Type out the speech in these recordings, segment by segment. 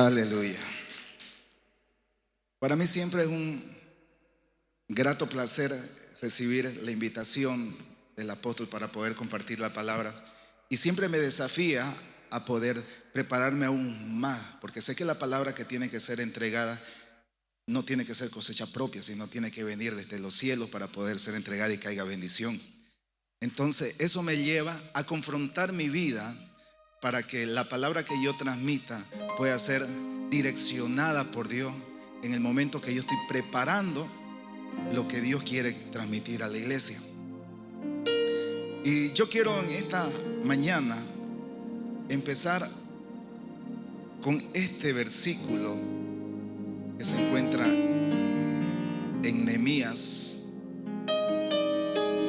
Aleluya. Para mí siempre es un grato placer recibir la invitación del apóstol para poder compartir la palabra, y siempre me desafía a poder prepararme aún más, porque sé que la palabra que tiene que ser entregada no tiene que ser cosecha propia, sino tiene que venir desde los cielos para poder ser entregada y caiga bendición. Entonces eso me lleva a confrontar mi vida para que la palabra que yo transmita pueda ser direccionada por Dios en el momento que yo estoy preparando lo que Dios quiere transmitir a la iglesia. Y yo quiero en esta mañana empezar con este versículo que se encuentra en Nehemías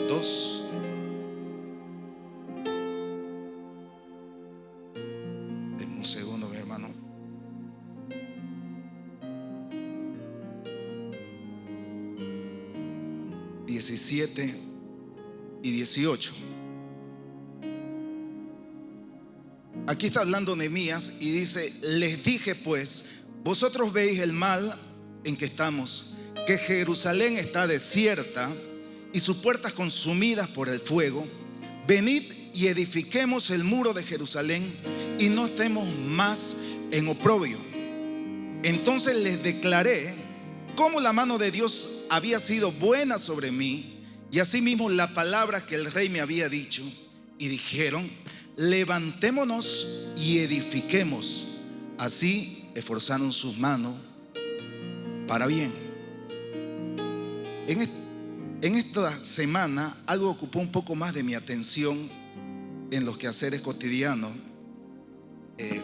2. Denme un segundo, mi hermano. (17 y 18). Aquí está hablando Nehemías y dice: les dije pues, vosotros veis el mal en que estamos, que Jerusalén está desierta y sus puertas consumidas por el fuego. Venid y edifiquemos el muro de Jerusalén y no estemos más en oprobio. Entonces les declaré cómo la mano de Dios había sido buena sobre mí, y asimismo la palabra que el rey me había dicho, y dijeron: levantémonos y edifiquemos. Así esforzaron sus manos para bien. En esta semana algo ocupó un poco más de mi atención en los quehaceres cotidianos,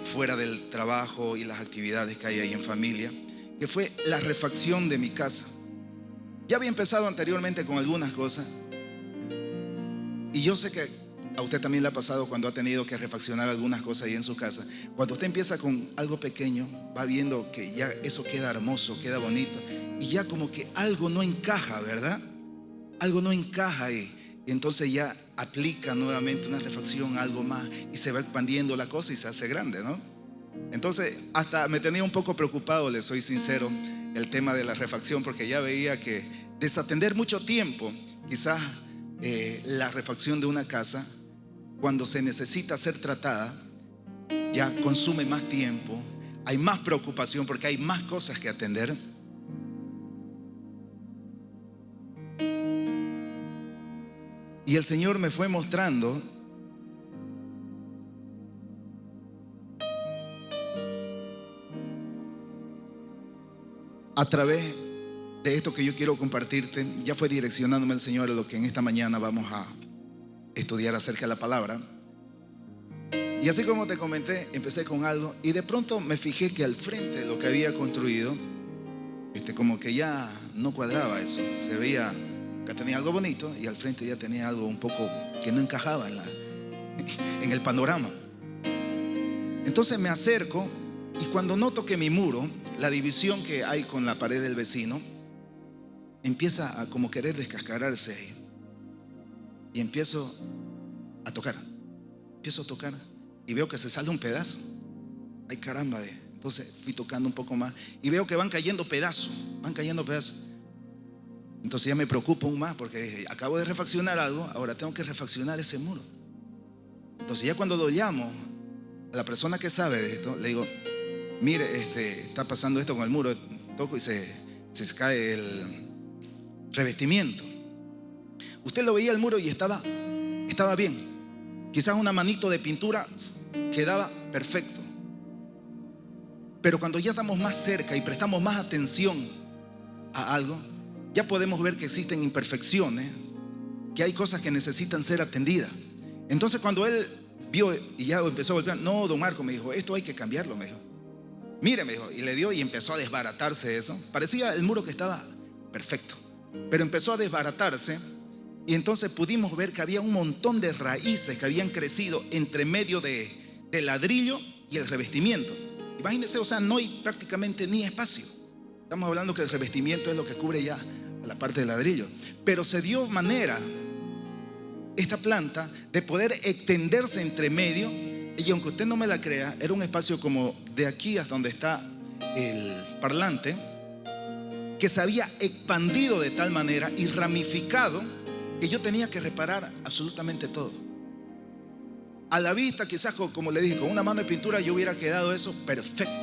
fuera del trabajo y las actividades que hay ahí en familia, que fue la refacción de mi casa. Ya había empezado anteriormente con algunas cosas, y yo sé que a usted también le ha pasado cuando ha tenido que refaccionar algunas cosas ahí en su casa. Cuando usted empieza con algo pequeño, va viendo que ya eso queda hermoso, queda bonito, y ya como que algo no encaja, ¿verdad? Algo no encaja ahí. Y entonces ya aplica nuevamente una refacción, algo más, y se va expandiendo la cosa y se hace grande, ¿no? Entonces hasta me tenía un poco preocupado, le soy sincero, el tema de la refacción, porque ya veía que desatender mucho tiempo, quizás la refacción de una casa, cuando se necesita ser tratada, ya consume más tiempo, hay más preocupación porque hay más cosas que atender. Y el Señor me fue mostrando a través de esto que yo quiero compartirte. Ya fue direccionándome el Señor a lo que en esta mañana vamos a estudiar acerca de la palabra. Y así como te comenté, empecé con algo y de pronto me fijé que al frente de lo que había construido, como que ya no cuadraba eso. Se veía, acá tenía algo bonito y al frente ya tenía algo un poco que no encajaba en el panorama. Entonces me acerco, y cuando noto que mi muro, la división que hay con la pared del vecino, empieza a como querer descascararse ahí. Y empiezo a tocar y veo que se sale un pedazo. Ay, caramba. Entonces fui tocando un poco más y veo que van cayendo pedazos. Entonces ya me preocupo aún más, porque acabo de refaccionar algo, ahora tengo que refaccionar ese muro. Entonces ya cuando lo llamo a la persona que sabe de esto, le digo: mire, está pasando esto con el muro. Toco y se cae el revestimiento. Usted lo veía el muro y estaba bien. Quizás una manito de pintura quedaba perfecto. Pero cuando ya estamos más cerca y prestamos más atención a algo, ya podemos ver que existen imperfecciones, que hay cosas que necesitan ser atendidas. Entonces cuando él vio y ya empezó a golpear: no, don Marco, me dijo, esto hay que cambiarlo, me dijo. Mire, me dijo, y le dio y empezó a desbaratarse eso. Parecía el muro que estaba perfecto, pero empezó a desbaratarse. Y entonces pudimos ver que había un montón de raíces que habían crecido entre medio del ladrillo y el revestimiento. Imagínense, o sea, no hay prácticamente ni espacio. Estamos hablando que el revestimiento es lo que cubre ya a la parte del ladrillo. Pero se dio manera esta planta de poder extenderse entre medio Y aunque usted no me la crea, era un espacio como de aquí hasta donde está el parlante, que se había expandido de tal manera y ramificado que yo tenía que reparar absolutamente todo. A la vista, quizás, como le dije, con una mano de pintura yo hubiera quedado eso perfecto.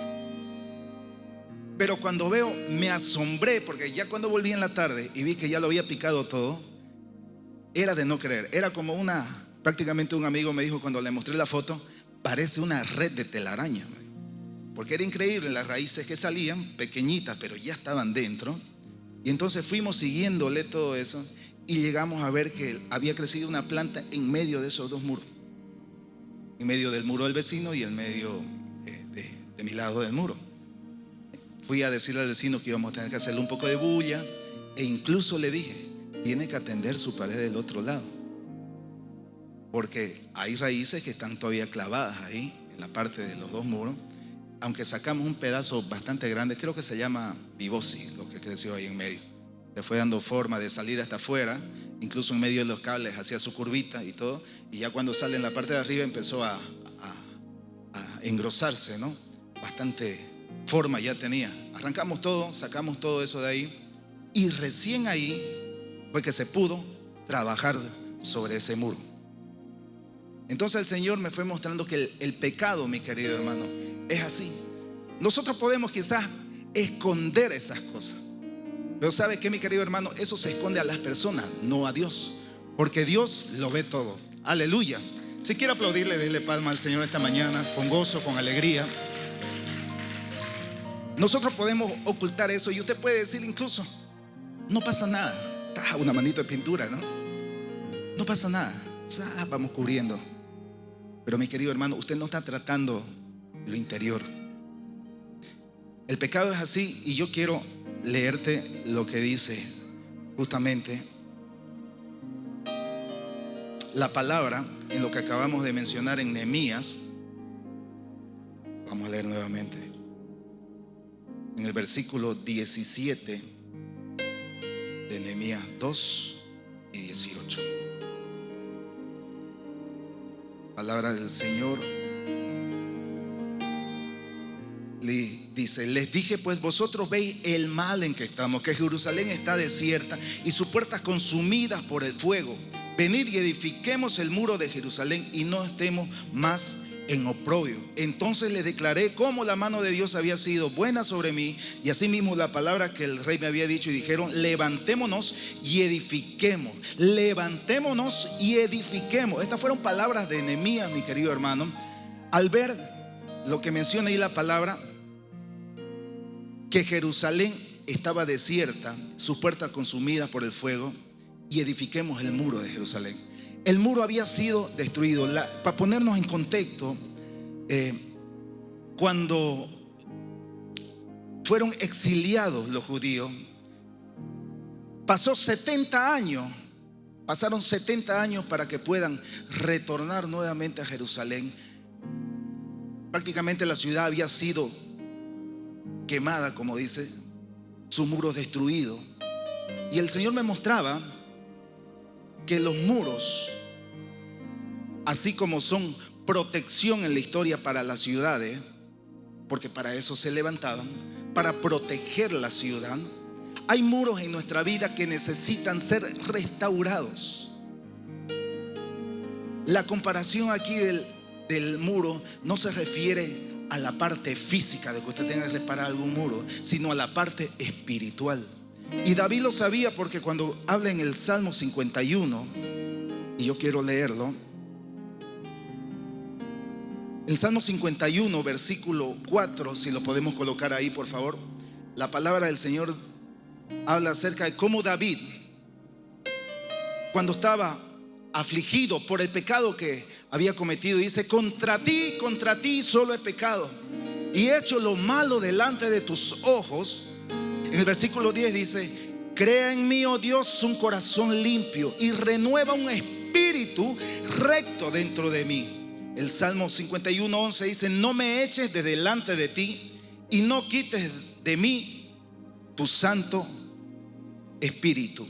Pero cuando veo, me asombré, porque ya cuando volví en la tarde y vi que ya lo había picado todo, era de no creer. Era como prácticamente un amigo me dijo cuando le mostré la foto, parece una red de telaraña. Porque era increíble las raíces que salían, pequeñitas, pero ya estaban dentro. Y entonces fuimos siguiéndole todo eso y llegamos a ver que había crecido una planta en medio de esos dos muros. En medio del muro del vecino y en medio de mi lado del muro. Fui a decirle al vecino que íbamos a tener que hacerle un poco de bulla, e incluso le dije, tiene que atender su pared del otro lado, porque hay raíces que están todavía clavadas ahí en la parte de los dos muros. Aunque sacamos un pedazo bastante grande, creo que se llama Vivosi, lo que creció ahí en medio. Le fue dando forma de salir hasta afuera, incluso en medio de los cables hacía su curvita y todo. Y ya cuando sale en la parte de arriba empezó a engrosarse, ¿no? Bastante forma ya tenía. Arrancamos todo, sacamos todo eso de ahí, y recién ahí fue que se pudo trabajar sobre ese muro. Entonces el Señor me fue mostrando que el pecado, mi querido hermano, es así. Nosotros podemos quizás esconder esas cosas, pero ¿sabe qué, mi querido hermano? Eso se esconde a las personas, no a Dios, porque Dios lo ve todo. Aleluya. Si quiere aplaudirle, denle palma al Señor esta mañana, con gozo, con alegría. Nosotros podemos ocultar eso, y usted puede decir incluso, no pasa nada, una manito de pintura, ¿no? No pasa nada, vamos cubriendo. Pero mi querido hermano, usted no está tratando lo interior. El pecado es así, y yo quiero leerte lo que dice justamente la palabra en lo que acabamos de mencionar en Nehemías. Vamos a leer nuevamente en el versículo 17 de Nehemías 2 y 18. Palabra del Señor dice: les dije pues, vosotros veis el mal en que estamos, que Jerusalén está desierta y sus puertas consumidas por el fuego. Venid y edifiquemos el muro de Jerusalén y no estemos más en oprobio. Entonces le declaré cómo la mano de Dios había sido buena sobre mí, y asimismo la palabra que el rey me había dicho, y dijeron: levantémonos y edifiquemos. Levantémonos y edifiquemos. Estas fueron palabras de Nehemías, mi querido hermano. Al ver lo que menciona ahí la palabra, que Jerusalén estaba desierta, sus puertas consumidas por el fuego, y edifiquemos el muro de Jerusalén. El muro había sido destruido. Para ponernos en contexto, cuando fueron exiliados los judíos, pasaron 70 años para que puedan retornar nuevamente a Jerusalén. Prácticamente la ciudad había sido quemada, como dice, sus muros destruidos. Y el Señor me mostraba que los muros, así como son protección en la historia para las ciudades, porque para eso se levantaban, para proteger la ciudad, hay muros en nuestra vida que necesitan ser restaurados. La comparación aquí del muro no se refiere a la parte física de que usted tenga que reparar algún muro, sino a la parte espiritual. Y David lo sabía, porque cuando habla en el Salmo 51, y yo quiero leerlo, el Salmo 51 versículo 4, si lo podemos colocar ahí por favor. La palabra del Señor habla acerca de cómo David, cuando estaba afligido por el pecado que había cometido, dice: contra ti solo he pecado y he hecho lo malo delante de tus ojos. En el versículo 10 dice: crea en mí, oh Dios, un corazón limpio y renueva un espíritu recto dentro de mí. El Salmo 51:11 dice: no me eches de delante de ti y no quites de mí tu santo espíritu.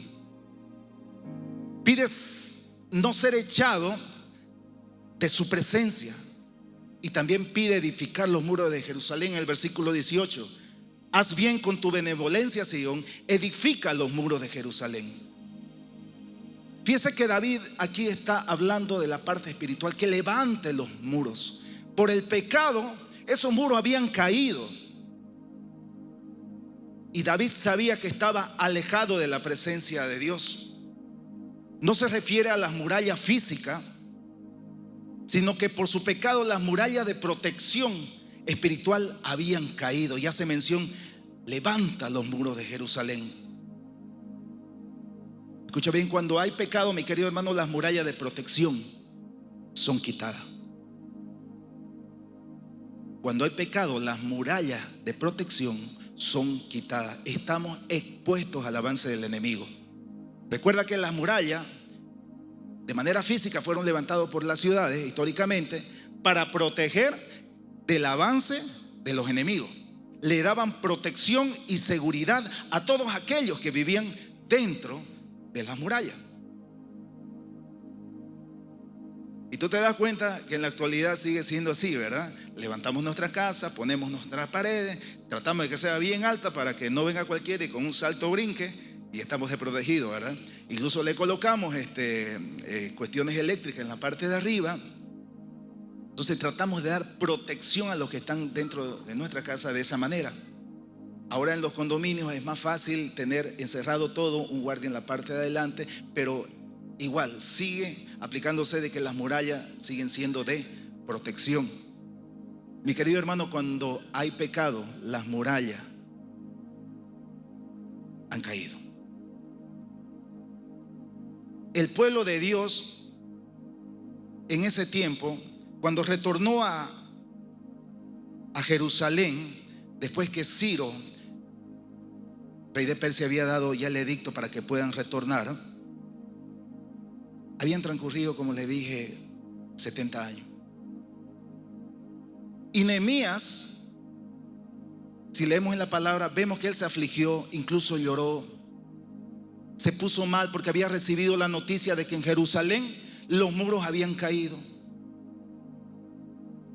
Pides no ser echado de su presencia. y también pide edificar los muros de Jerusalén en el versículo 18. Haz bien con tu benevolencia, Sión, edifica los muros de Jerusalén. Fíjese que David aquí está hablando de la parte espiritual, que levante los muros. Por el pecado, esos muros habían caído. Y David sabía que estaba alejado de la presencia de Dios. No se refiere a las murallas físicas, sino que por su pecado las murallas de protección espiritual habían caído. Y hace mención, levanta los muros de Jerusalén. Escucha bien, cuando hay pecado, mi querido hermano, las murallas de protección son quitadas. Cuando hay pecado, las murallas de protección son quitadas. Estamos expuestos al avance del enemigo. Recuerda que las murallas de manera física fueron levantadas por las ciudades históricamente para proteger del avance de los enemigos. Le daban protección y seguridad a todos aquellos que vivían dentro de las murallas. Y tú te das cuenta que en la actualidad sigue siendo así, ¿verdad? Levantamos nuestra casa, ponemos nuestras paredes, tratamos de que sea bien alta para que no venga cualquiera y con un salto brinque, y estamos desprotegidos, ¿verdad? Incluso le colocamos cuestiones eléctricas en la parte de arriba. Entonces tratamos de dar protección a los que están dentro de nuestra casa de esa manera. Ahora en los condominios es más fácil tener encerrado todo, un guardia en la parte de adelante, pero igual sigue aplicándose de que las murallas siguen siendo de protección. Mi querido hermano, cuando hay pecado, las murallas han caído. El pueblo de Dios en ese tiempo, cuando retornó a Jerusalén, después que Ciro, rey de Persia, había dado ya el edicto para que puedan retornar, habían transcurrido, como le dije, 70 años. Y Nehemías, si leemos en la palabra, vemos que él se afligió, incluso lloró, se puso mal porque había recibido la noticia de que en Jerusalén los muros habían caído.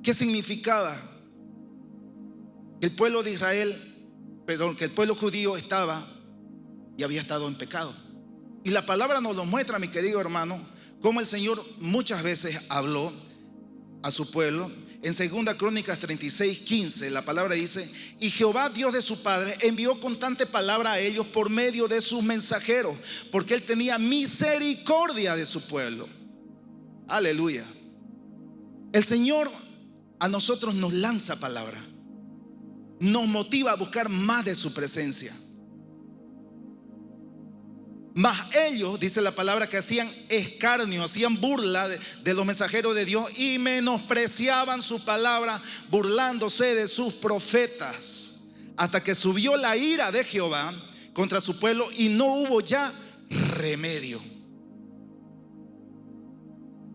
¿Qué significaba? Que el pueblo de Israel, que el pueblo judío estaba y había estado en pecado. Y la palabra nos lo muestra, mi querido hermano, como el Señor muchas veces habló a su pueblo. En 2 Crónicas 36:15 la palabra dice: y Jehová, Dios de su padre, envió constante palabra a ellos por medio de sus mensajeros, porque él tenía misericordia de su pueblo. Aleluya. El Señor a nosotros nos lanza palabra, nos motiva a buscar más de su presencia. Mas ellos, dice la palabra, que hacían escarnio, hacían burla de los mensajeros de Dios y menospreciaban su palabra, burlándose de sus profetas, hasta que subió la ira de Jehová contra su pueblo y no hubo ya remedio.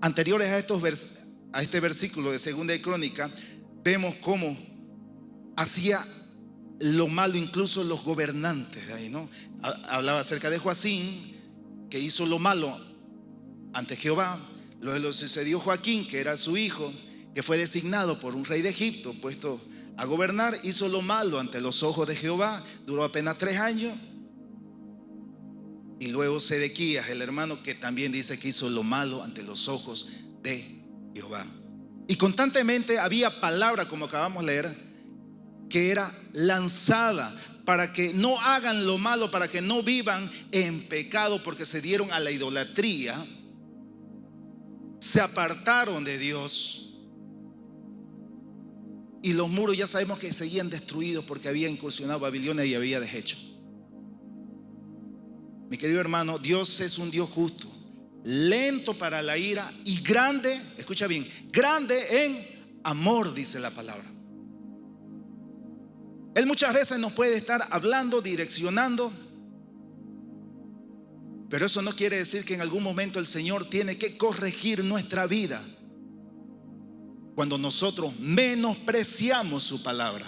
Anteriores a este versículo de 2 de Crónica, vemos cómo hacía lo malo incluso los gobernantes de ahí, ¿no? Hablaba acerca de Joacín, que hizo lo malo ante Jehová. Luego le sucedió Joaquín, que era su hijo, que fue designado por un rey de Egipto, puesto a gobernar, hizo lo malo ante los ojos de Jehová, duró apenas 3 años. Y luego Sedequías, el hermano, que también dice que hizo lo malo ante los ojos de Jehová. Y constantemente había palabra, como acabamos de leer, que era lanzada para que no hagan lo malo, para que no vivan en pecado, porque se dieron a la idolatría, se apartaron de Dios. Y los muros ya sabemos que seguían destruidos porque había incursionado Babilonia y había deshecho. Mi querido hermano, Dios es un Dios justo, lento para la ira y grande, escucha bien, grande en amor, dice la palabra. Él muchas veces nos puede estar hablando, direccionando, pero eso no quiere decir que en algún momento el Señor tiene que corregir nuestra vida cuando nosotros menospreciamos su palabra.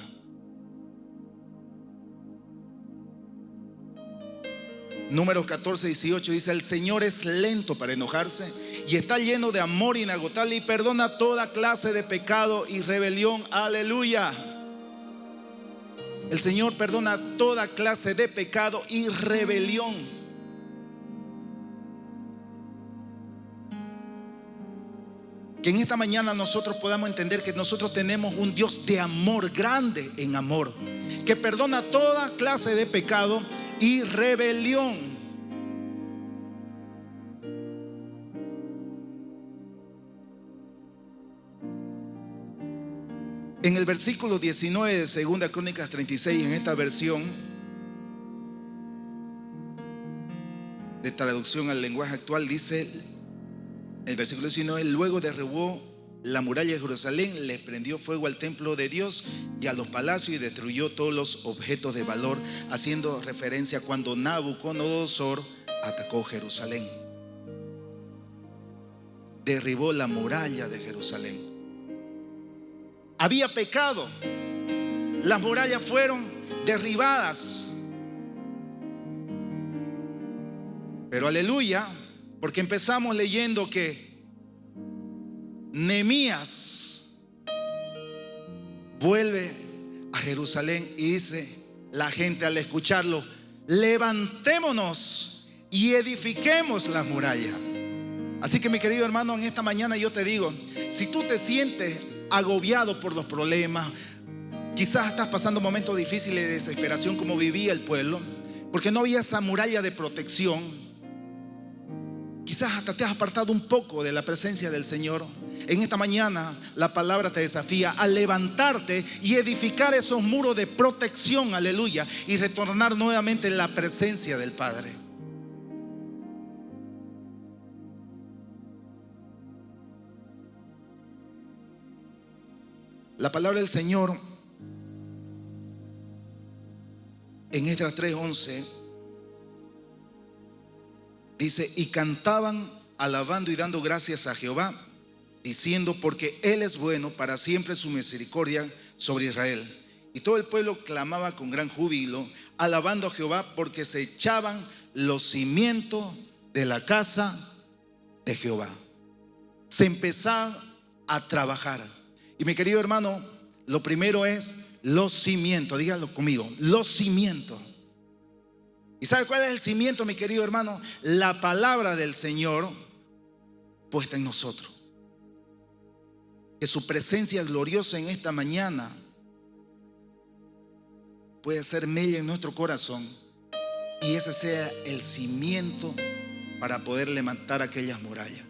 Números 14, 18 dice: el Señor es lento para enojarse y está lleno de amor inagotable y perdona toda clase de pecado y rebelión. Aleluya. El Señor perdona toda clase de pecado y rebelión. Que en esta mañana nosotros podamos entender que nosotros tenemos un Dios de amor, grande en amor, que perdona toda clase de pecado y rebelión. En el versículo 19 de 2 Crónicas 36, en esta versión de traducción al lenguaje actual, dice el versículo 19: luego derribó la muralla de Jerusalén, le prendió fuego al templo de Dios y a los palacios y destruyó todos los objetos de valor, haciendo referencia a cuando Nabucodonosor atacó Jerusalén. Derribó la muralla de Jerusalén. Había pecado, las murallas fueron derribadas, pero aleluya, porque empezamos leyendo que Nehemías vuelve a Jerusalén y dice la gente al escucharlo: levantémonos y edifiquemos las murallas. Así que, mi querido hermano, en esta mañana yo te digo, si tú te sientes agobiado por los problemas, quizás estás pasando momentos difíciles de desesperación como vivía el pueblo, porque no había esa muralla de protección, quizás hasta te has apartado un poco de la presencia del Señor. En esta mañana la palabra te desafía a levantarte y edificar esos muros de protección, aleluya, y retornar nuevamente en la presencia del Padre. La palabra del Señor en Esdras 3:11 dice: y cantaban alabando y dando gracias a Jehová, diciendo: porque Él es bueno, para siempre su misericordia sobre Israel. Y todo el pueblo clamaba con gran júbilo, alabando a Jehová, porque se echaban los cimientos de la casa de Jehová. Se empezaban a trabajar. Y mi querido hermano, lo primero es los cimientos. Díganlo conmigo: los cimientos. ¿Y sabe cuál es el cimiento, mi querido hermano? La palabra del Señor puesta en nosotros. Que su presencia gloriosa en esta mañana puede hacer mella en nuestro corazón, y ese sea el cimiento para poder levantar aquellas murallas.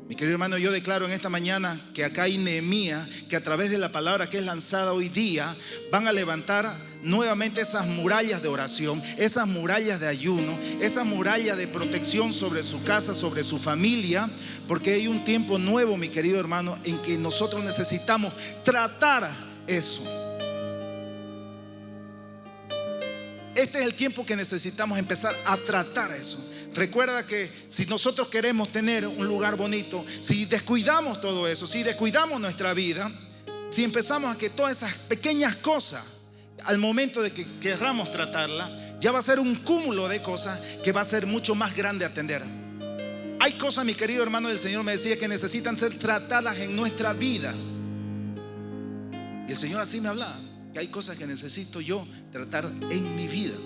Mi querido hermano, yo declaro en esta mañana que acá hay Nehemías que a través de la palabra que es lanzada hoy día van a levantar nuevamente esas murallas de oración, esas murallas de ayuno, esas murallas de protección sobre su casa, sobre su familia, porque hay un tiempo nuevo, mi querido hermano, en que nosotros necesitamos tratar eso. Este es el tiempo que necesitamos empezar a tratar eso. Recuerda que si nosotros queremos tener un lugar bonito, si descuidamos todo eso, si descuidamos nuestra vida, si empezamos a que todas esas pequeñas cosas, al momento de que querramos tratarla, ya va a ser un cúmulo de cosas que va a ser mucho más grande atender. Hay cosas, mi querido hermano, del Señor me decía, que necesitan ser tratadas en nuestra vida. Y el Señor así me hablaba, que hay cosas que necesito yo tratar en mi vida.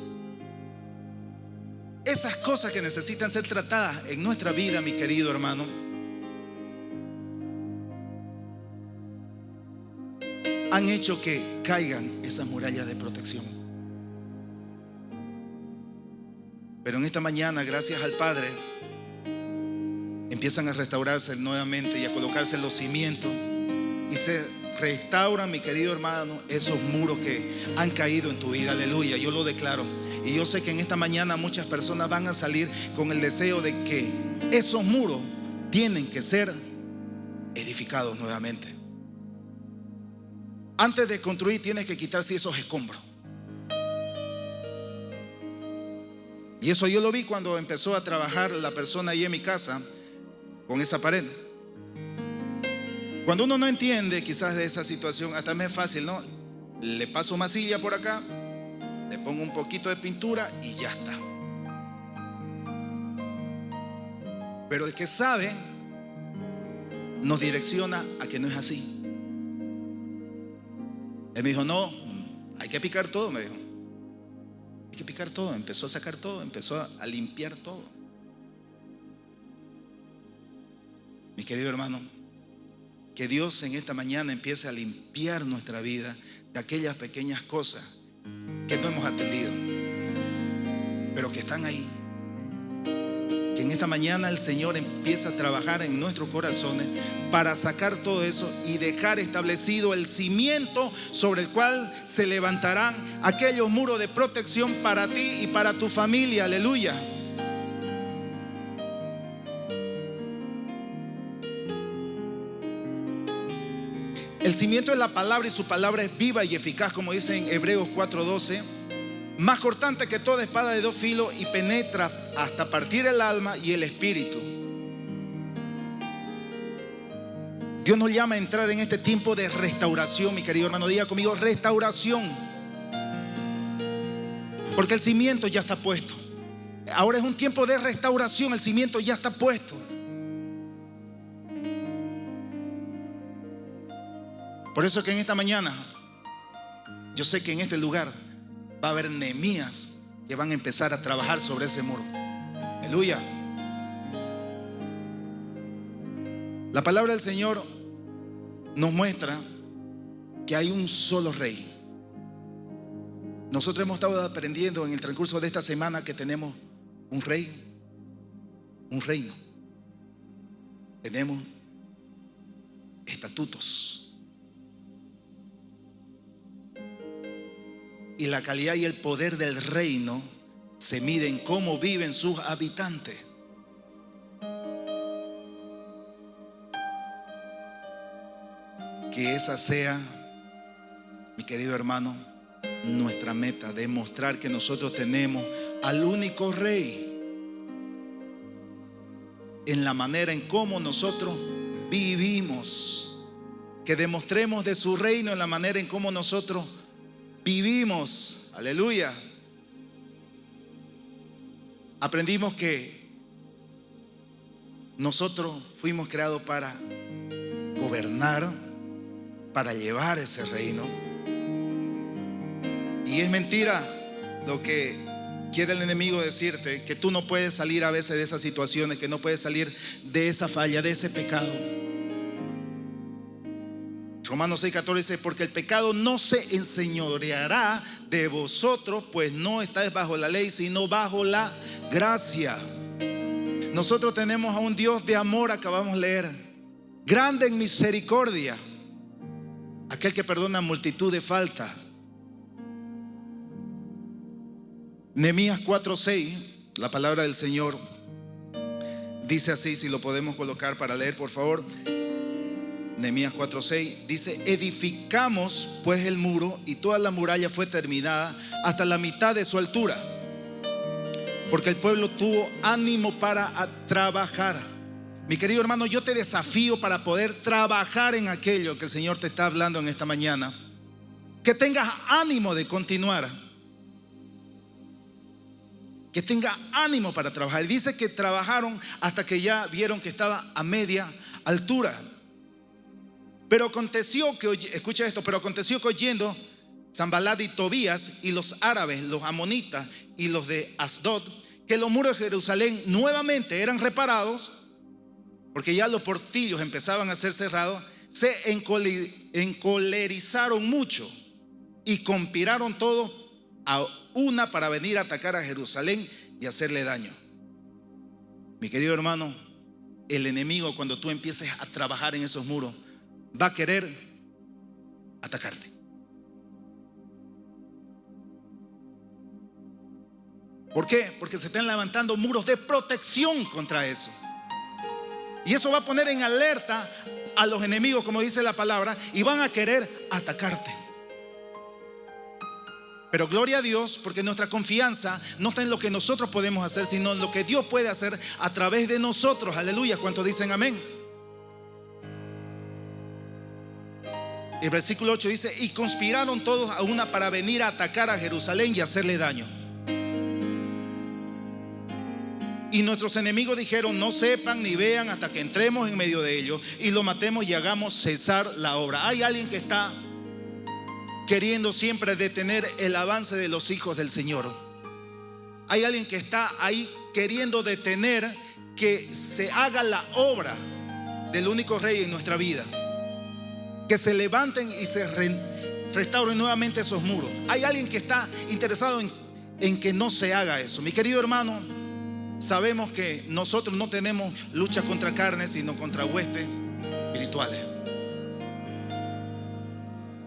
Esas cosas que necesitan ser tratadas en nuestra vida, mi querido hermano, han hecho que caigan esas murallas de protección. Pero en esta mañana, gracias al Padre, empiezan a restaurarse nuevamente y a colocarse los cimientos, y se restauran, mi querido hermano, esos muros que han caído en tu vida. Aleluya, yo lo declaro. Y yo sé que en esta mañana muchas personas van a salir con el deseo de que esos muros tienen que ser edificados nuevamente. Antes de construir tienes que quitarse esos escombros. Y eso yo lo vi cuando empezó a trabajar la persona ahí en mi casa con esa pared. Cuando uno no entiende quizás de esa situación, hasta me es fácil, ¿no? Le paso masilla por acá le pongo un poquito de pintura y ya está. Pero el que sabe nos direcciona a que no es así. Él me dijo, no, hay que picar todo, me dijo. Hay que picar todo. Empezó a sacar todo, empezó a limpiar todo. Mi querido hermano, que Dios en esta mañana empiece a limpiar nuestra vida de aquellas pequeñas cosas que no hemos atendido, pero que están ahí. Que en esta mañana el Señor empiece a trabajar en nuestros corazones para sacar todo eso y dejar establecido el cimiento sobre el cual se levantarán aquellos muros de protección para ti y para tu familia. Aleluya. El cimiento es la palabra y su palabra es viva y eficaz, como dice en Hebreos 4:12. Más cortante que toda espada de dos filos y penetra hasta partir el alma y el espíritu. Dios nos llama a entrar en este tiempo de restauración, mi querido hermano. Diga conmigo, restauración. Porque el cimiento ya está puesto. Ahora es un tiempo de restauración, el cimiento ya está puesto. Por eso que en esta mañana, yo sé que en este lugar va a haber Nehemías que van a empezar a trabajar sobre ese muro. Aleluya. La palabra del Señor nos muestra que hay un solo rey. Nosotros hemos estado aprendiendo en el transcurso de esta semana que tenemos un rey, un reino. Tenemos estatutos. Y la calidad y el poder del reino se mide en cómo viven sus habitantes. Que esa sea, mi querido hermano, nuestra meta, demostrar que nosotros tenemos al único rey en la manera en cómo nosotros vivimos. Que demostremos de su reino en la manera en cómo nosotros vivimos. Aleluya. Aprendimos que nosotros fuimos creados para gobernar, para llevar ese reino. Y es mentira lo que quiere el enemigo decirte, que tú no puedes salir a veces de esas situaciones, que no puedes salir de esa falla, de ese pecado. Romanos 6:14 dice, porque el pecado no se enseñoreará de vosotros, pues no estáis bajo la ley, sino bajo la gracia. Nosotros tenemos a un Dios de amor, acabamos de leer, grande en misericordia, aquel que perdona multitud de faltas. Nehemías 4:6, la palabra del Señor dice así, si lo podemos colocar para leer, por favor. Nehemías 4:6 dice, edificamos pues el muro y toda la muralla fue terminada hasta la mitad de su altura, porque el pueblo tuvo ánimo para trabajar. Mi querido hermano, yo te desafío para poder trabajar en aquello que el Señor te está hablando en esta mañana, que tengas ánimo de continuar, que tengas ánimo para trabajar. Dice que trabajaron hasta que ya vieron que estaba a media altura. Pero aconteció que, escucha esto, pero aconteció que oyendo Sanballat y Tobías y los árabes, los amonitas y los de Asdod, que los muros de Jerusalén nuevamente eran reparados, porque ya los portillos empezaban a ser cerrados, se encolerizaron mucho y conspiraron todos a una para venir a atacar a Jerusalén y hacerle daño. Mi querido hermano, el enemigo, cuando tú empieces a trabajar en esos muros, va a querer atacarte. ¿Por qué? Porque se están levantando muros de protección contra eso. Y eso va a poner en alerta a los enemigos, como dice la palabra, y van a querer atacarte. Pero gloria a Dios, porque nuestra confianza no está en lo que nosotros podemos hacer, sino en lo que Dios puede hacer a través de nosotros. Aleluya. ¿Cuántos dicen amén? El versículo 8 dice: y conspiraron todos a una para venir a atacar a Jerusalén y hacerle daño. Y nuestros enemigos dijeron: no sepan ni vean hasta que entremos en medio de ellos y lo matemos y hagamos cesar la obra. Hay alguien que está queriendo siempre detener el avance de los hijos del Señor. Hay alguien que está ahí queriendo detener que se haga la obra del único rey en nuestra vida, que se levanten y se restauren nuevamente esos muros. Hay alguien que está interesado en que no se haga eso. Mi querido hermano, sabemos que nosotros no tenemos lucha contra carne, sino contra huestes espirituales.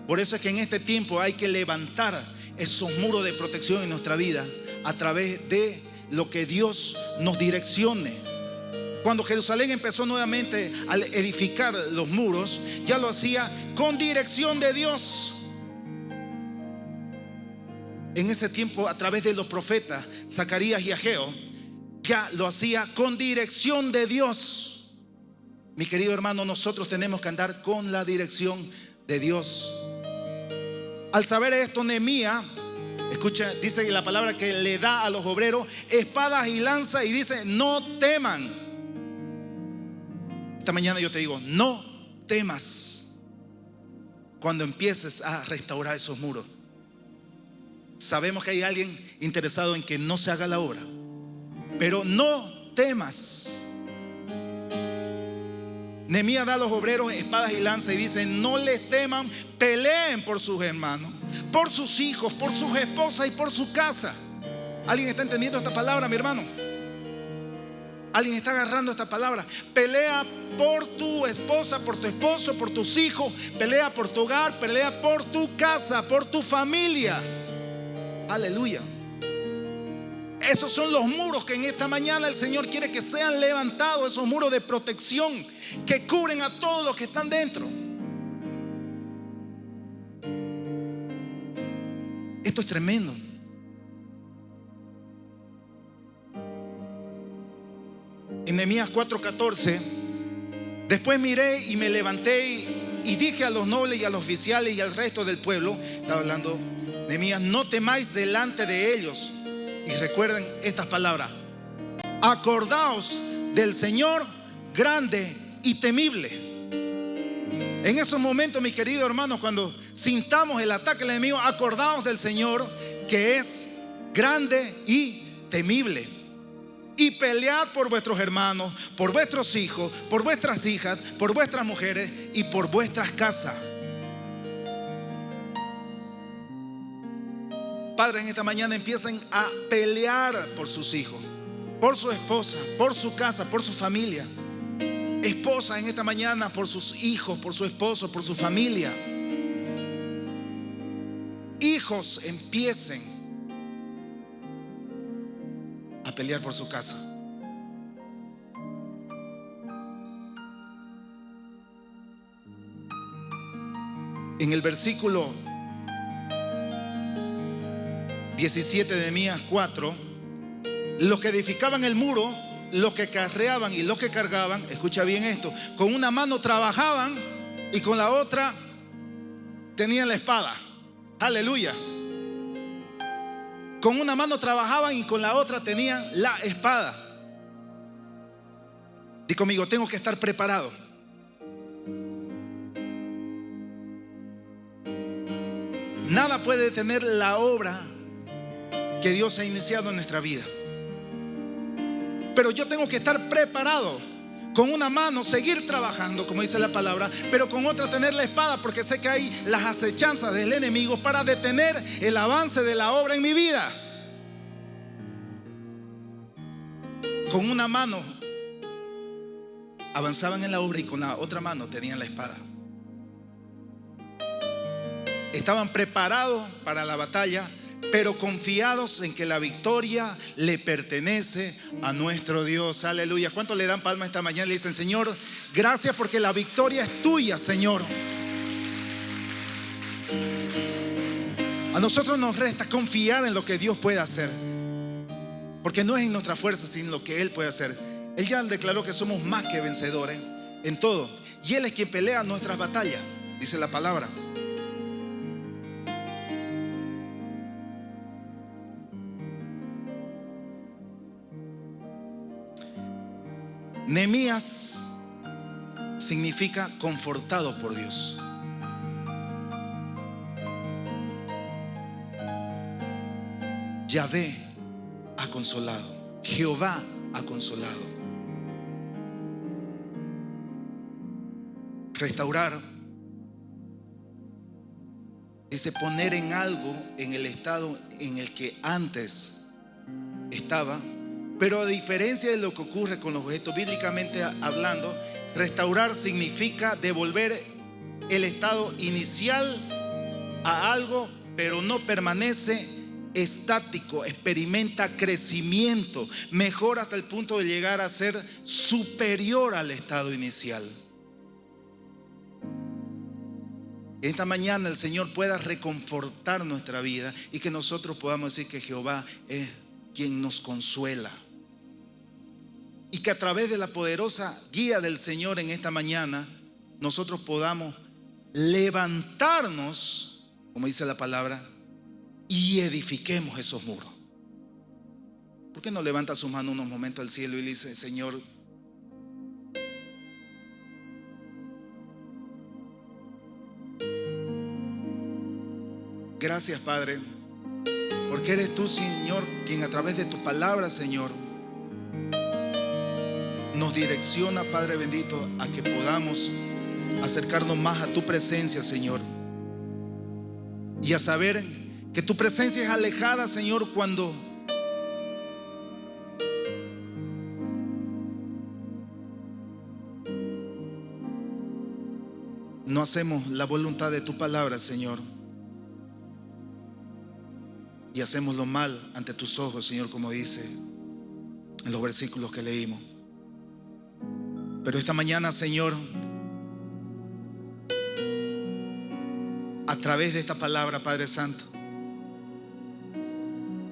Por eso es que en este tiempo hay que levantar esos muros de protección en nuestra vida a través de lo que Dios nos direccione. Cuando Jerusalén empezó nuevamente a edificar los muros, ya lo hacía con dirección de Dios. En ese tiempo, a través de los profetas Zacarías y Ageo, ya lo hacía con dirección de Dios. Mi querido hermano, nosotros tenemos que andar con la dirección de Dios. Al saber esto, Nehemías, escucha, dice la palabra que le da a los obreros espadas y lanzas y dice: no teman. Esta mañana yo te digo: no temas cuando empieces a restaurar esos muros. Sabemos que hay alguien interesado en que no se haga la obra, pero no temas. Nehemías da a los obreros espadas y lanzas y dice: no les teman, peleen por sus hermanos, por sus hijos, por sus esposas y por su casa. ¿Alguien está entendiendo esta palabra, mi hermano? ¿Alguien está agarrando esta palabra? Pelea por tu esposa, por tu esposo, por tus hijos. Pelea por tu hogar, pelea por tu casa, por tu familia. Aleluya. Esos son los muros que en esta mañana el Señor quiere que sean levantados. Esos muros de protección que cubren a todos los que están dentro. Esto es tremendo. En Nehemías 4:14, después miré y me levanté y dije a los nobles y a los oficiales y al resto del pueblo, estaba hablando Nehemías: no temáis delante de ellos. Y recuerden estas palabras: acordaos del Señor grande y temible. En esos momentos, mis queridos hermanos, cuando sintamos el ataque del enemigo, acordaos del Señor que es grande y temible. Y pelead por vuestros hermanos, por vuestros hijos, por vuestras hijas, por vuestras mujeres y por vuestras casas. Padres, en esta mañana empiecen a pelear por sus hijos, por su esposa, por su casa, por su familia. Esposas, en esta mañana por sus hijos, por su esposo, por su familia. Hijos, empiecen a pelear por su casa. En el versículo 17 de Nehemías 4, los que edificaban el muro, los que carreaban y los que cargaban, escucha bien esto, con una mano trabajaban y con la otra tenían la espada. Aleluya. Con una mano trabajaban y con la otra tenían la espada. Di conmigo: tengo que estar preparado. Nada puede detener la obra que Dios ha iniciado en nuestra vida. Pero yo tengo que estar preparado. Con una mano seguir trabajando, como dice la palabra, pero con otra tener la espada, porque sé que hay las acechanzas del enemigo para detener el avance de la obra en mi vida. Con una mano avanzaban en la obra y con la otra mano tenían la espada. Estaban preparados para la batalla, pero confiados en que la victoria le pertenece a nuestro Dios. Aleluya. ¿Cuántos le dan palmas esta mañana? Le dicen: Señor, gracias porque la victoria es tuya, Señor. A nosotros nos resta confiar en lo que Dios puede hacer, porque no es en nuestra fuerza, sino en lo que Él puede hacer. Él ya declaró que somos más que vencedores en todo, y Él es quien pelea nuestras batallas, dice la palabra. Nehemías significa confortado por Dios. Yahvé ha consolado, Jehová ha consolado. Restaurar dice poner en algo en el estado en el que antes estaba. Pero a diferencia de lo que ocurre con los objetos, bíblicamente hablando, restaurar significa devolver el estado inicial a algo, pero no permanece estático, experimenta crecimiento, mejora hasta el punto de llegar a ser superior al estado inicial. Esta mañana el Señor pueda reconfortar nuestra vida y que nosotros podamos decir que Jehová es quien nos consuela. Y que a través de la poderosa guía del Señor en esta mañana nosotros podamos levantarnos, como dice la palabra, y edifiquemos esos muros. ¿Por qué no levanta sus manos unos momentos al cielo y le dice: Señor, gracias, Padre, porque eres tú, Señor, quien a través de tu palabra, Señor, nos direcciona, Padre bendito, a que podamos acercarnos más a tu presencia, Señor, y a saber que tu presencia es alejada, Señor, cuando no hacemos la voluntad de tu palabra, Señor, y hacemos lo mal ante tus ojos, Señor, como dice en los versículos que leímos. Pero esta mañana, Señor, a través de esta palabra, Padre Santo,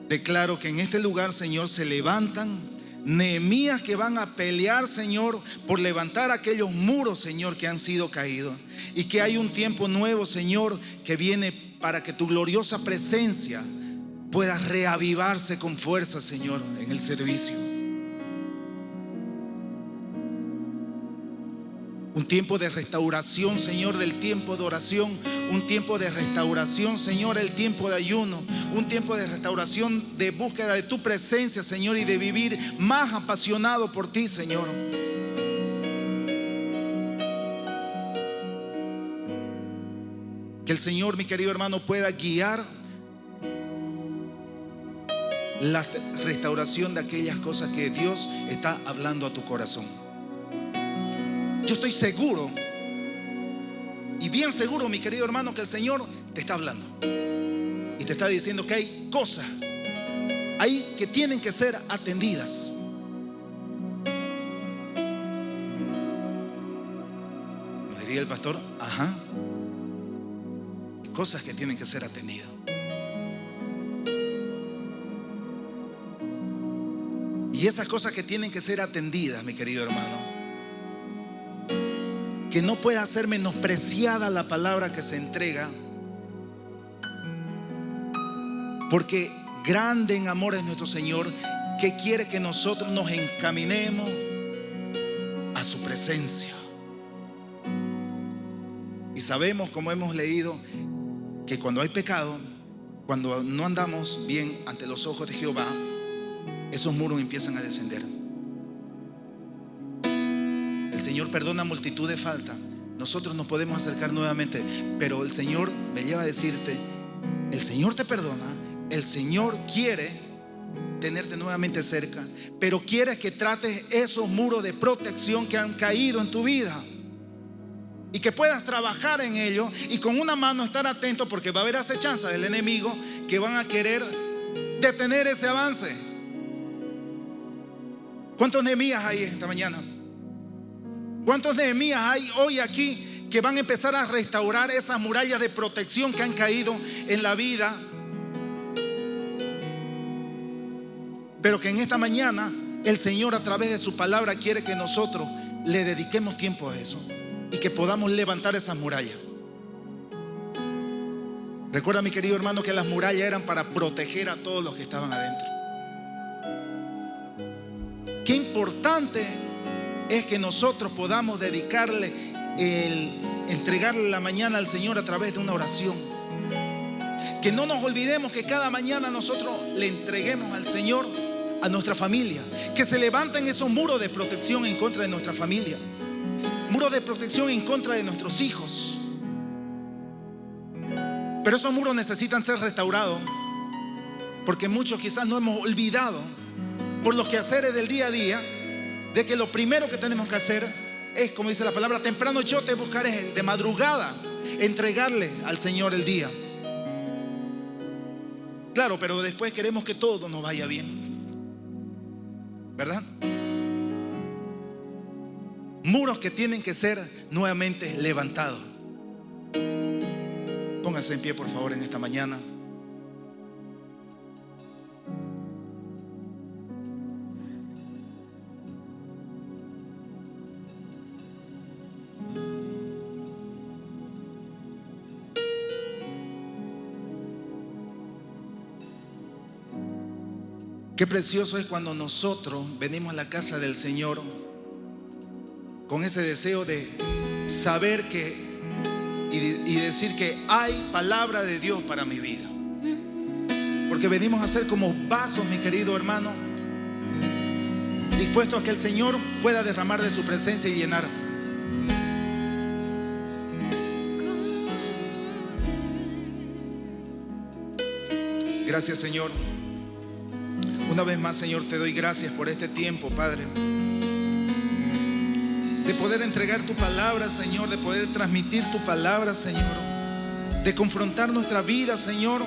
declaro que en este lugar, Señor, se levantan Nehemías que van a pelear, Señor, por levantar aquellos muros, Señor, que han sido caídos. Y que hay un tiempo nuevo, Señor, que viene para que tu gloriosa presencia pueda reavivarse con fuerza, Señor, en el servicio. Un tiempo de restauración, Señor, del tiempo de oración. Un tiempo de restauración, Señor, el tiempo de ayuno. Un tiempo de restauración, de búsqueda de tu presencia, Señor, y de vivir más apasionado por ti, Señor. Que el Señor, mi querido hermano, pueda guiar la restauración de aquellas cosas que Dios está hablando a tu corazón. Yo estoy seguro, y bien seguro, mi querido hermano, que el Señor te está hablando y te está diciendo que hay cosas ahí que tienen que ser atendidas. ¿No diría el pastor? Ajá. Hay cosas que tienen que ser atendidas. Y esas cosas que tienen que ser atendidas, mi querido hermano, que no pueda ser menospreciada la palabra que se entrega, porque grande en amor es nuestro Señor, que quiere que nosotros nos encaminemos a su presencia. Y sabemos, como hemos leído, que cuando hay pecado, cuando no andamos bien ante los ojos de Jehová, esos muros empiezan a descender. El Señor perdona multitud de faltas. Nosotros nos podemos acercar nuevamente, pero el Señor me lleva a decirte: el Señor te perdona, el Señor quiere tenerte nuevamente cerca, pero quiere que trates esos muros de protección que han caído en tu vida y que puedas trabajar en ello y con una mano estar atento, porque va a haber acechanza del enemigo que van a querer detener ese avance. ¿Cuántos Nehemías hay esta mañana? ¿Cuántos Nehemías hay hoy aquí que van a empezar a restaurar esas murallas de protección que han caído en la vida? Pero que en esta mañana el Señor, a través de su palabra, quiere que nosotros le dediquemos tiempo a eso y que podamos levantar esas murallas. Recuerda, mi querido hermano, que las murallas eran para proteger a todos los que estaban adentro. Qué importante es que nosotros podamos dedicarle entregarle la mañana al Señor a través de una oración. Que no nos olvidemos que cada mañana nosotros le entreguemos al Señor a nuestra familia. Que se levanten esos muros de protección en contra de nuestra familia, muros de protección en contra de nuestros hijos. Pero esos muros necesitan ser restaurados, porque muchos quizás no hemos olvidado por los quehaceres del día a día de que lo primero que tenemos que hacer es, como dice la palabra, temprano yo te buscaré, de madrugada entregarle al Señor el día. Claro, pero después queremos que todo nos vaya bien, ¿verdad? Muros que tienen que ser nuevamente levantados. Póngase en pie, por favor, en esta mañana. Qué precioso es cuando nosotros venimos a la casa del Señor con ese deseo de saber que y decir que hay palabra de Dios para mi vida. Porque venimos a ser como vasos, mi querido hermano, dispuestos a que el Señor pueda derramar de su presencia y llenar. Gracias, Señor. Una vez más, Señor, te doy gracias por este tiempo, Padre, de poder entregar tu palabra, Señor, de poder transmitir tu palabra, Señor, de confrontar nuestra vida, Señor.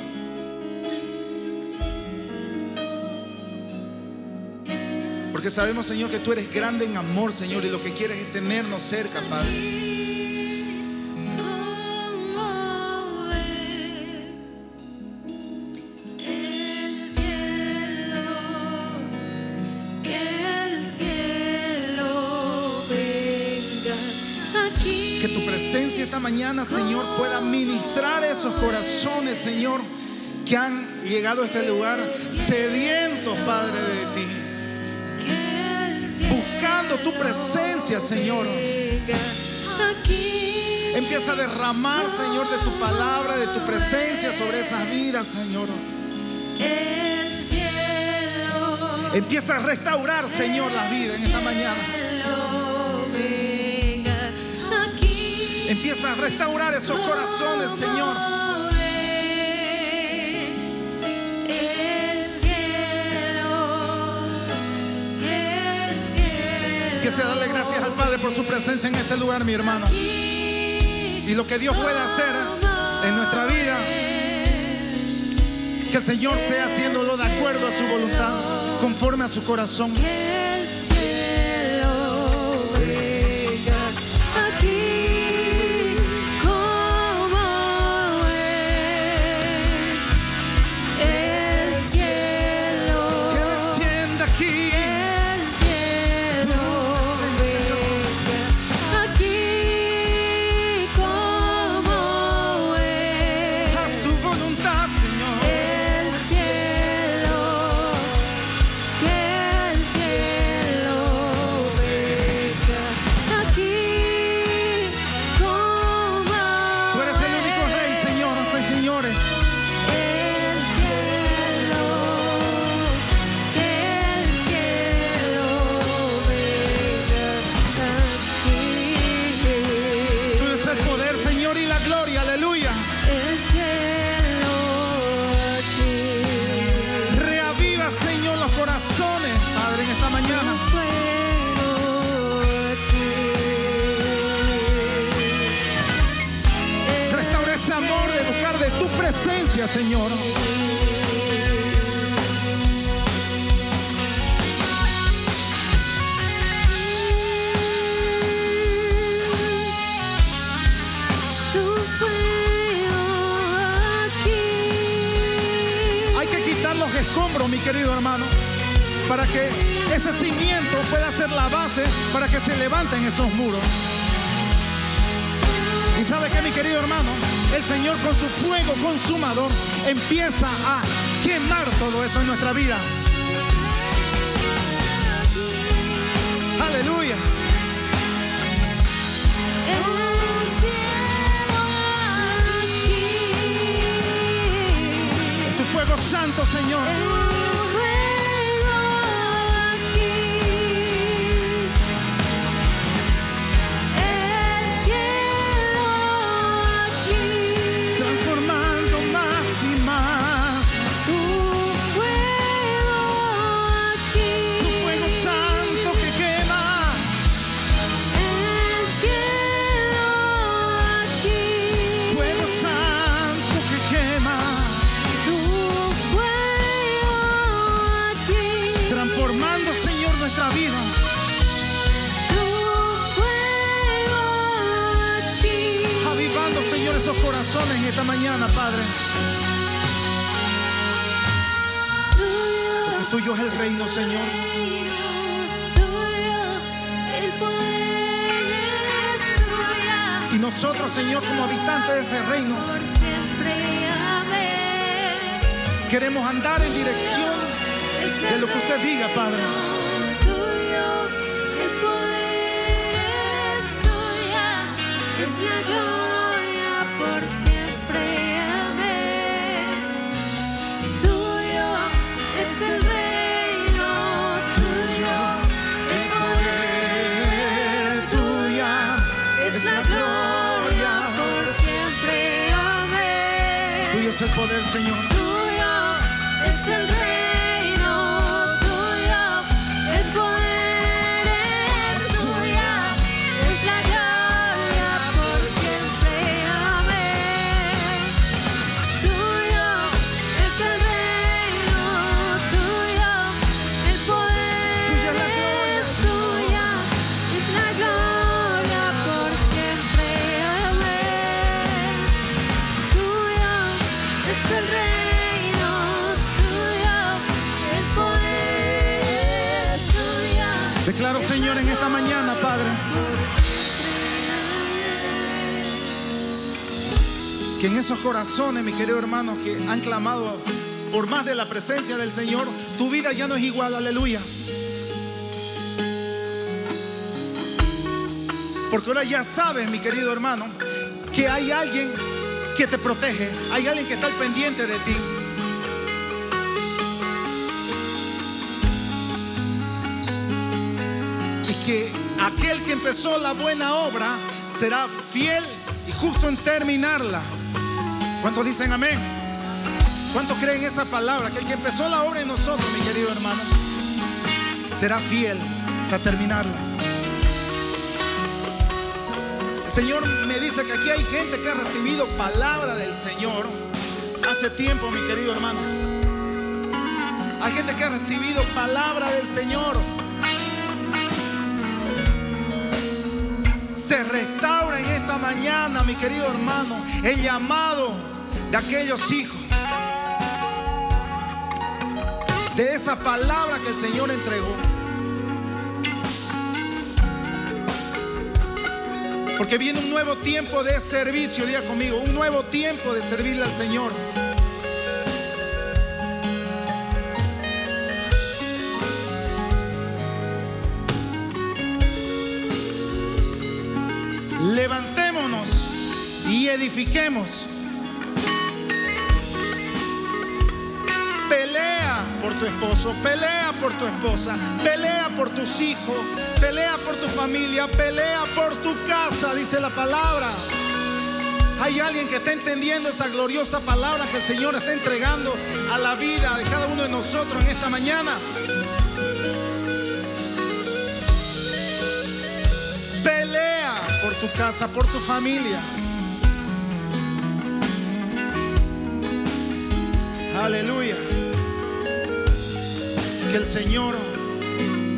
Porque sabemos, Señor, que tú eres grande en amor, Señor, y lo que quieres es tenernos cerca, Padre. Que tu presencia esta mañana, Señor, pueda ministrar esos corazones, Señor, que han llegado a este lugar sedientos, Padre, de ti, buscando tu presencia, Señor. Empieza a derramar, Señor, de tu palabra, de tu presencia sobre esas vidas, Señor. Empieza a restaurar, Señor, las vidas en esta mañana. Empieza a restaurar esos corazones, Señor. Empieza a darle gracias al Padre por su presencia en este lugar, mi hermano. Y lo que Dios puede hacer en nuestra vida, que el Señor sea haciéndolo de acuerdo a su voluntad, conforme a su corazón. Señor, hay que quitar los escombros, mi querido hermano, para que ese cimiento pueda ser la base para que se levanten esos muros. Y sabe que, mi querido hermano, el Señor con su fuego consumador empieza a quemar todo eso en nuestra vida. Aleluya. Señor. Transformando más y más. Tu fuego santo que quema. Fuego santo que quema. Transformando, Señor, nuestra vida. Avivando, Señor, esos corazones en esta mañana, Padre. Porque tuyo es el reino, Señor. Y nosotros, Señor, como habitantes de ese reino, queremos andar en dirección de lo que usted diga, Padre. Es la gloria por siempre, amén. Tuyo es el reino, tuyo el poder, tuya es la gloria por siempre, amén. Tuyo es el poder, Señor. Tuyo es el reino, tuyo el poder es tuya, es la gloria por siempre, amén. Tuyo es el reino, tuyo el poder es tuya, es la gloria por siempre, amén. Tuyo es el reino, tuyo el poder es tuya. Declaro, Señor, en esta mañana, Padre, que en esos corazones, mis queridos hermanos, que han clamado por más de la presencia del Señor, tu vida ya no es igual, aleluya. Porque ahora ya sabes, mi querido hermano, que hay alguien que te protege, hay alguien que está al pendiente de ti. Y que aquel que empezó la buena obra será fiel y justo en terminarla. ¿Cuántos dicen amén? ¿Cuántos creen esa palabra? Que el que empezó la obra en nosotros, mi querido hermano, será fiel hasta terminarla. El Señor me dice que aquí hay gente que ha recibido palabra del Señor hace tiempo, mi querido hermano. Hay gente que ha recibido palabra del Señor. Se restaura en esta mañana, mi querido hermano, el llamado de aquellos hijos, de esa palabra que el Señor entregó. Porque viene un nuevo tiempo de servicio, diga conmigo, un nuevo tiempo de servirle al Señor. Levantémonos y edifiquemos. Pelea por tu esposo, pelea por tu esposa, pelea por tus hijos, pelea por tu familia, pelea por tu casa, dice la palabra. Hay alguien que está entendiendo esa gloriosa palabra que el Señor está entregando a la vida de cada uno de nosotros en esta mañana. Pelea por tu casa, por tu familia. Aleluya. Que el Señor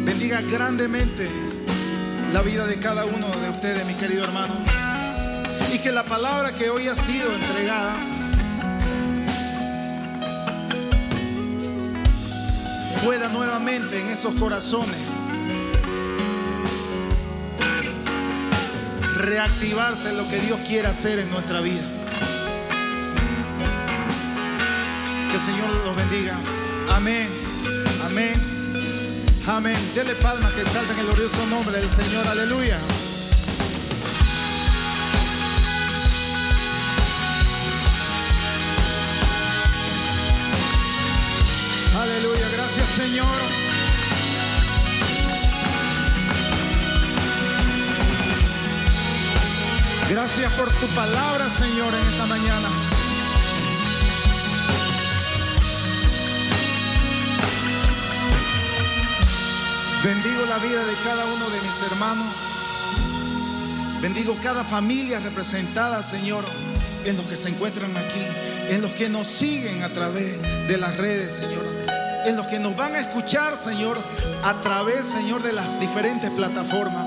bendiga grandemente la vida de cada uno de ustedes, mi querido hermano. Y que la palabra que hoy ha sido entregada pueda nuevamente en esos corazones reactivarse en lo que Dios quiere hacer en nuestra vida. Que el Señor los bendiga. Amén. Amén. Amén. Denle palmas que exalten el glorioso nombre del Señor. Aleluya. Señor. Gracias por tu palabra, Señor, en esta mañana. Bendigo la vida de cada uno de mis hermanos. Bendigo cada familia representada, Señor, en los que se encuentran aquí, en los que nos siguen a través de las redes, Señor, en los que nos van a escuchar, Señor, a través, Señor, de las diferentes plataformas.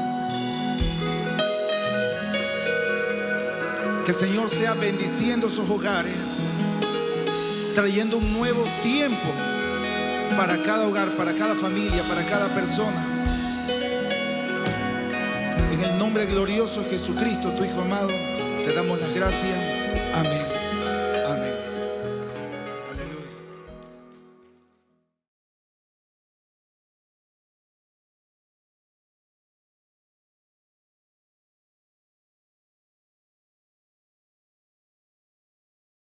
Que el Señor sea bendiciendo sus hogares, trayendo un nuevo tiempo para cada hogar, para cada familia, para cada persona. En el nombre glorioso de Jesucristo, tu Hijo amado, te damos las gracias. Amén.